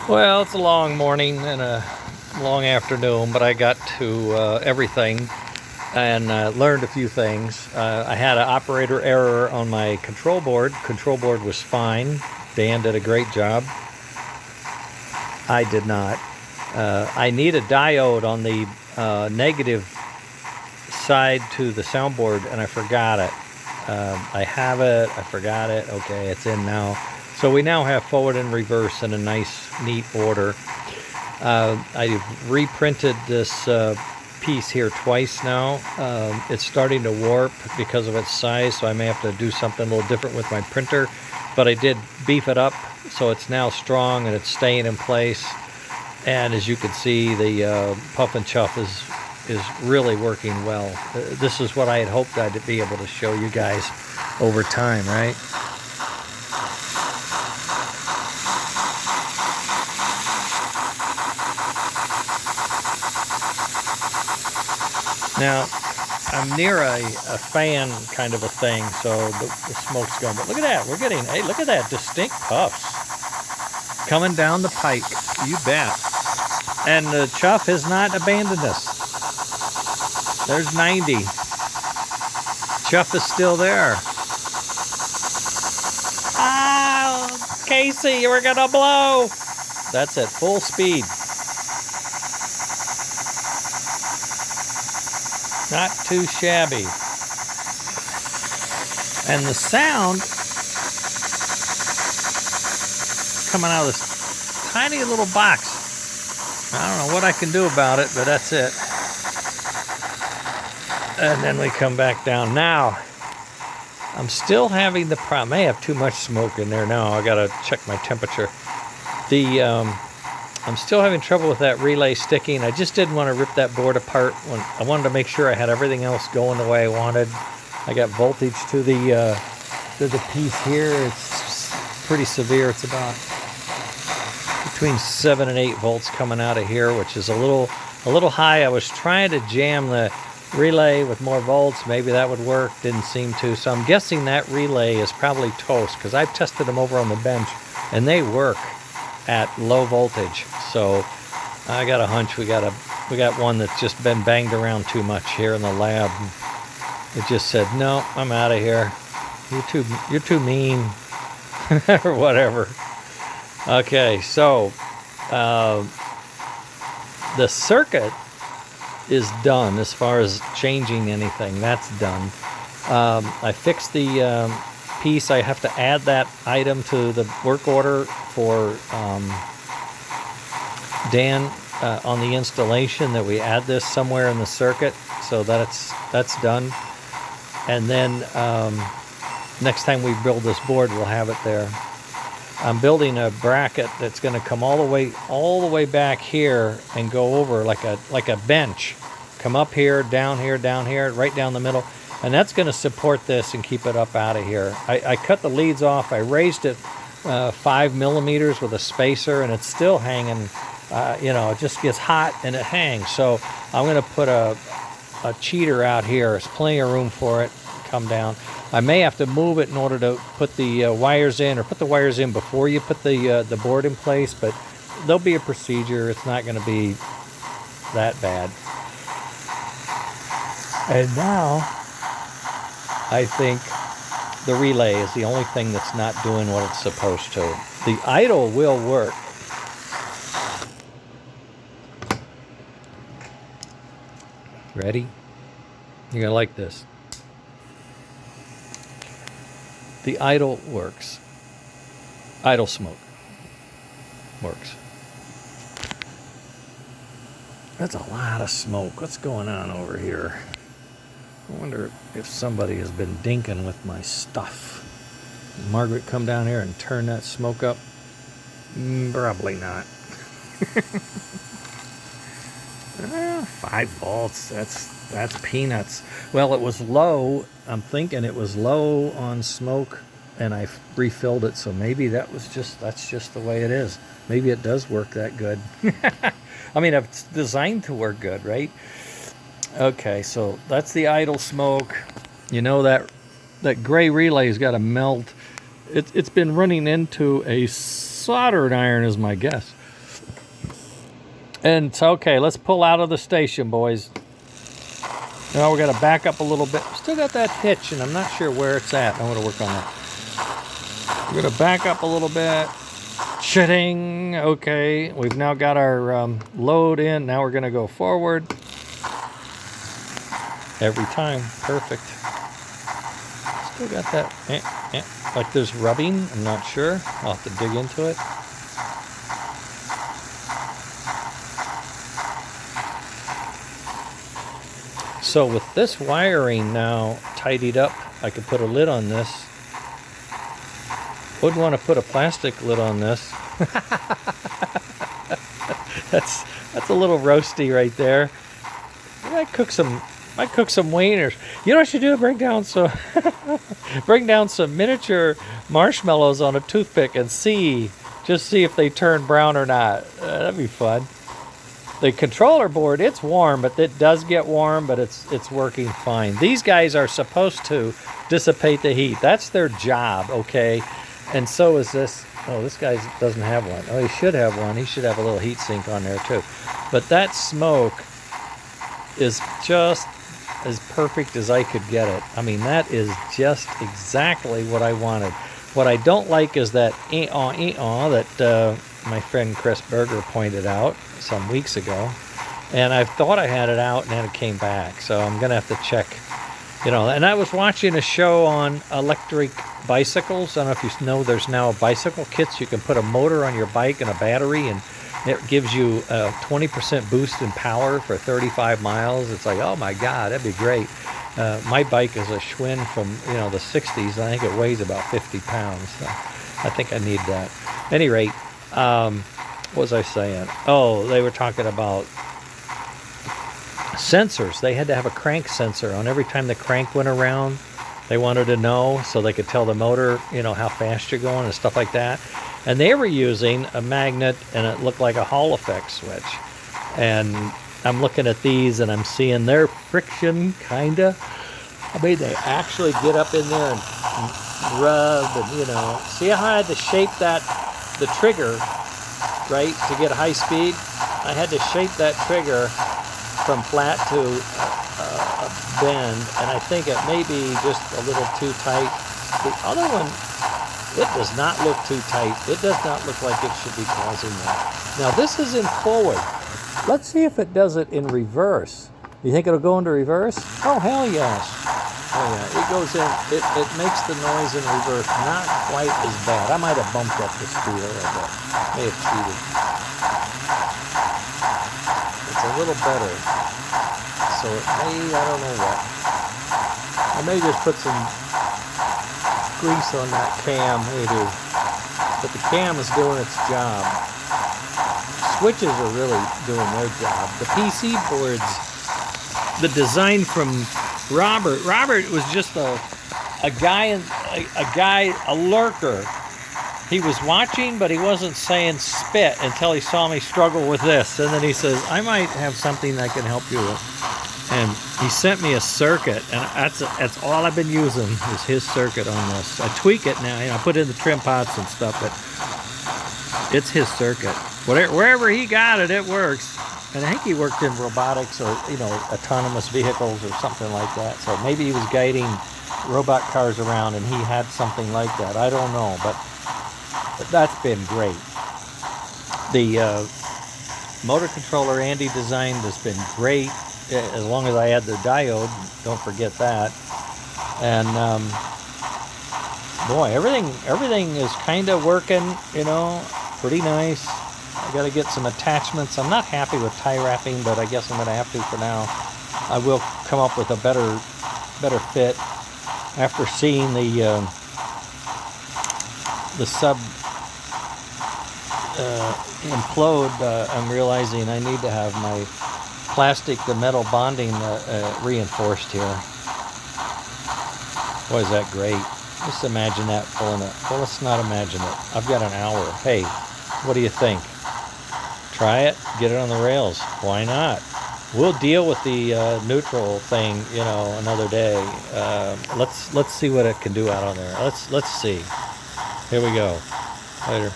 Well, it's a long morning and a long afternoon, but I got to everything and learned a few things. I had an operator error on my control board. Control board was fine. Dan did a great job. I did not. I need a diode on the negative side to the soundboard, and I forgot it. I have it. I forgot it. Okay, it's in now. So we now have forward and reverse in a nice, neat order. I've reprinted this piece here twice now. It's starting to warp because of its size, so I may have to do something a little different with my printer. But I did beef it up, so it's now strong and it's staying in place. And as you can see, the puff and chuff is really working well. This is what I had hoped I'd be able to show you guys over time, right? Now, I'm near a fan kind of a thing, so the smoke's going. But look at that. We're getting, hey, look at that. Distinct puffs coming down the pike. You bet. And the chuff has not abandoned us. There's 90. Chuff is still there. Oh, Casey, we're going to blow. That's at full speed. Not too shabby. And the sound coming out of this tiny little box. I don't know what I can do about it, but that's it. And then we come back down. Now, I'm still having the problem. I may have too much smoke in there now. I gotta check my temperature. I'm still having trouble with that relay sticking. I just didn't want to rip that board apart. I wanted to make sure I had everything else going the way I wanted. I got voltage to the piece here. It's pretty severe. It's about between 7 and 8 volts coming out of here, which is a little high. I was trying to jam the relay with more volts. Maybe that would work. Didn't seem to. So I'm guessing that relay is probably toast because I've tested them over on the bench and they work at low voltage. So I got a hunch we got one that's just been banged around too much here in the lab. It just said, no, I'm out of here. You're too mean or whatever. Okay, so the circuit is done as far as changing anything. That's done. I fixed the piece. I have to add that item to the work order for Dan on the installation, that we add this somewhere in the circuit so that that's done. And then next time we build this board, we'll have it there. I'm building a bracket that's going to come all the way back here and go over like a bench. Come up here, down here, right down the middle. And that's going to support this and keep it up out of here. I cut the leads off. I raised it 5 millimeters with a spacer, and it's still hanging. It just gets hot and it hangs. So I'm going to put a cheater out here. There's plenty of room for it. Come down. I may have to move it in order to put the wires in, or put the wires in before you put the board in place. But there'll be a procedure. It's not going to be that bad. And now, I think the relay is the only thing that's not doing what it's supposed to. The idle will work. Ready? You're going to like this. The idle works. Idle smoke works. That's a lot of smoke. What's going on over here? I wonder if somebody has been dinking with my stuff. Margaret, come down here and turn that smoke up? Probably not. 5 volts, that's peanuts. Well, it was low. I'm thinking it was low on smoke, and I refilled it, so maybe that's just the way it is. Maybe it does work that good. I mean, it's designed to work good, right? Okay, so that's the idle smoke. You know that gray relay's got to melt. It's been running into a soldering iron is my guess. And it's okay. Let's pull out of the station, boys. Now we're gonna back up a little bit. Still got that hitch, and I'm not sure where it's at. I want to work on that. We're gonna back up a little bit. Shitting. Okay, we've now got our load in. Now we're gonna go forward. Every time, perfect. Still got that, like there's rubbing. I'm not sure. I'll have to dig into it. So with this wiring now tidied up, I could put a lid on this. Wouldn't want to put a plastic lid on this. That's a little roasty right there. I might cook some wieners. You know what I should do? Bring down some miniature marshmallows on a toothpick and just see if they turn brown or not. That'd be fun. The controller board, it's warm, but it does get warm, but it's working fine. These guys are supposed to dissipate the heat. That's their job, okay? And so is this. Oh, this guy doesn't have one. Oh, he should have one. He should have a little heat sink on there too. But that smoke is just as perfect as I could get it. I mean, that is just exactly what I wanted. What I don't like is that that my friend Chris Berger pointed out some weeks ago, and I thought I had it out and then it came back, so I'm gonna have to check, and I was watching a show on electric bicycles. I don't know if you know there's now bicycle kits. You can put a motor on your bike and a battery, and it gives you a 20% boost in power for 35 miles. It's like, oh my god, that'd be great. My bike is a Schwinn from the 60s. I think it weighs about 50 pounds, so I think I need that. At any rate, what was I saying? Oh, they were talking about sensors. They had to have a crank sensor on every time the crank went around. They wanted to know so they could tell the motor, how fast you're going and stuff like that. And they were using a magnet, and it looked like a Hall effect switch. And I'm looking at these, and I'm seeing their friction, kinda. I mean, they actually get up in there and rub, and see how I had to shape the trigger, right, to get high speed. I had to shape that trigger from flat to a bend, and I think it may be just a little too tight. The other one, it does not look too tight. It does not look like it should be causing that. Now this is in forward. Let's see if it does it in reverse. You think it'll go into reverse? Oh, hell yes. Oh yeah, it goes in, it makes the noise in reverse not quite as bad. I might have bumped up the speed a little bit. May have cheated. It's a little better. So it may, I don't know what. I may just put some grease on that cam, maybe. But the cam is doing its job. Switches are really doing their job. The PC boards, the design from Robert was just a lurker. He was watching, but he wasn't saying spit until he saw me struggle with this. And then he says, I might have something I can help you with. And he sent me a circuit, and that's all I've been using is his circuit on this. I tweak it now, I put it in the trim pots and stuff, but it's his circuit. Wherever he got it, it works. And I think he worked in robotics or, autonomous vehicles or something like that. So maybe he was guiding robot cars around and he had something like that. I don't know, but that's been great. The motor controller Andy designed has been great, as long as I add the diode. Don't forget that. And boy, everything is kind of working, pretty nice. I got to get some attachments. I'm not happy with tie wrapping, but I guess I'm going to have to for now. I will come up with a better fit after seeing the sub implode. I'm realizing I need to have my plastic to metal bonding reinforced here. Boy, is that great. Just imagine that pulling it. Well, let's not imagine it. I've got an hour. Hey, what do you think? Try it, get it on the rails. Why not? We'll deal with the neutral thing, another day. Let's see what it can do out on there. Let's see. Here we go. Later.